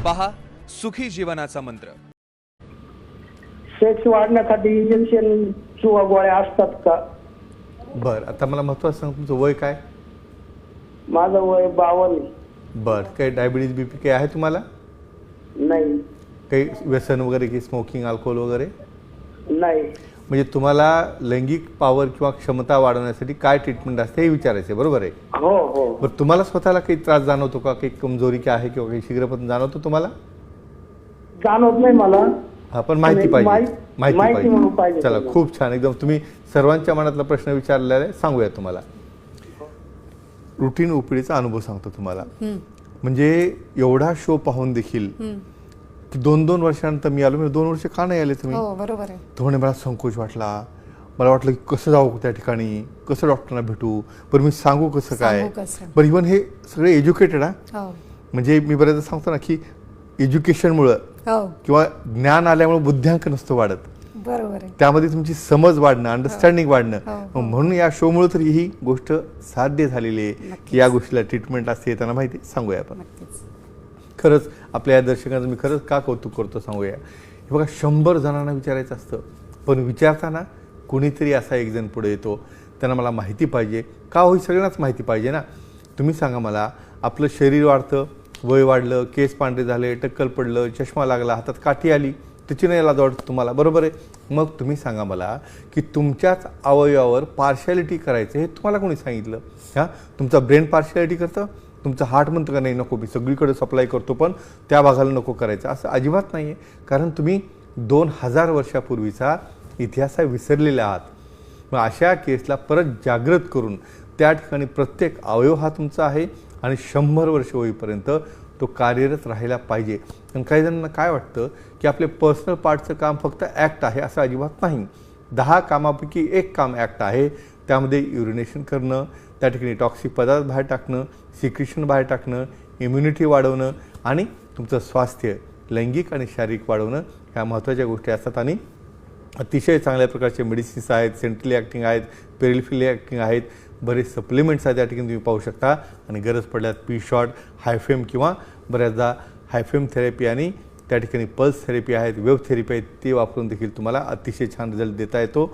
पहा सुखी जीवनाचा मंत्र. सेक्स वाढण्यासाठी इंजेक्शन किंवा गोळ्या असतात का? बर, आता मला महत्त्वाचं सांग, तुमचं वय काय? माझं वय 52. बर, काही डायबिटीज बीपी काही आहे तुम्हाला? नाही. काही व्यसन वगैरे, की स्मोकिंग अल्कोहोल वगैरे? नाही. म्हणजे तुम्हाला लैंगिक पॉवर किंवा क्षमता वाढवण्यासाठी काय ट्रीटमेंट असते हे विचारायचे, बरोबर आहे? हो हो. बरं, तुम्हाला स्वतःला काही त्रास जाणवतो का? काही कमजोरी काय आहे किंवा काही शीघ्रपतन जाणवतो तुम्हाला? जाणवत नाही मला. हा, पण माहिती पाहिजे. माहिती म्हणून पाहिजे. चला, खूप छान. एकदम तुम्ही सर्वांच्या मनातला प्रश्न विचारलेला आहे. सांगूया तुम्हाला. रुटीन ओपीडीचा अनुभव सांगतो तुम्हाला. म्हणजे एवढा शो पाहून देखील की 2-2 वर्षानंतर मी आलो. म्हणजे 2 वर्ष का नाही आले तुम्ही? हो, बरोबर आहे. तो म्हणे मला संकोच वाटला, मला वाटलं की कसं जाऊ त्या ठिकाणी, कसं डॉक्टरांना भेटू, बरं मी सांगू कसं काय. बरं, इव्हन हे सगळे एज्युकेटेड हा. म्हणजे मी बऱ्याचदा सांगतो ना की एज्युकेशनमुळं किंवा ज्ञान आल्यामुळे बुद्ध्यांक नसतं वाढत, बरोबर आहे. त्यामध्ये तुमची समज वाढणं, अंडरस्टँडिंग वाढणं. म्हणून या शोमुळे तर ही गोष्ट साध्य झालेली आहे की या गोष्टीला ट्रीटमेंट असते. त्यांना माहिती सांगूया आपण. खरंच आपल्या या दर्शकांचं मी खरंच का कौतुक करतो सांगूया. हे बघा, 100 जणांना विचारायचं असतं, पण विचारताना कुणीतरी असा एक जण पुढे येतो, त्यांना मला माहिती पाहिजे का होई, सगळ्यांनाच माहिती पाहिजे ना. तुम्ही सांगा मला, आपलं शरीर वाढतं, वय वाढलं, केस पांढरे झाले, टक्कल पडलं, चष्मा लागला, हातात काठी आली, त्याची नाही लाज वाटतं तुम्हाला, बरोबर आहे? मग तुम्ही सांगा मला की तुमच्याच अवयवावर पार्शॅलिटी करायचं हे तुम्हाला कोणी सांगितलं? हां, तुमचा ब्रेन पार्शॅलिटी करतं, तुमचं हार्ट म्हणतं का नाही नको, मी सगळीकडे सप्लाय करतो पण त्या भागाला नको करायचं, असं अजिबात नाही आहे. कारण तुम्ही 2000 वर्षापूर्वीचा इतिहास विसरलेले आहात. मग अशा केसला परत जागृत करून त्या ठिकाणी प्रत्येक अवयव हा तुमचा आहे आणि 100 वर्ष होईपर्यंत तो कार्यरत राहायला पाहिजे. आणि काही जणांना काय वाटतं की आपले पर्सनल पार्टचं काम फक्त ॲक्ट आहे, असं अजिबात नाही. 10 कामापैकी एक काम ॲक्ट आहे. त्यामध्ये युरिनेशन करणं, त्या ठिकाणी टॉक्सिक पदार्थ बाहेर टाकणं, सिक्रेशन बाहेर टाकणं, इम्युनिटी वाढवणं आणि तुमचं स्वास्थ्य लैंगिक आणि शारीरिक वाढवणं, ह्या महत्त्वाच्या गोष्टी असतात. आणि अतिशय चांगल्या प्रकारचे मेडिसिन्स आहेत, सेंट्रली ॲक्टिंग आहेत, पेरिफेरली ॲक्टिंग आहेत, बरेच सप्लिमेंट्स आहेत त्या ठिकाणी तुम्ही पाहू शकता. आणि गरज पडल्यास पी शॉट, हायफेम किंवा बऱ्याचदा हायफेम थेरपी आणि त्या ठिकाणी पल्स थेरपी आहेत, वेव्ह थेरपी आहेत, ते वापरून देखील तुम्हाला अतिशय छान रिझल्ट देता येतो.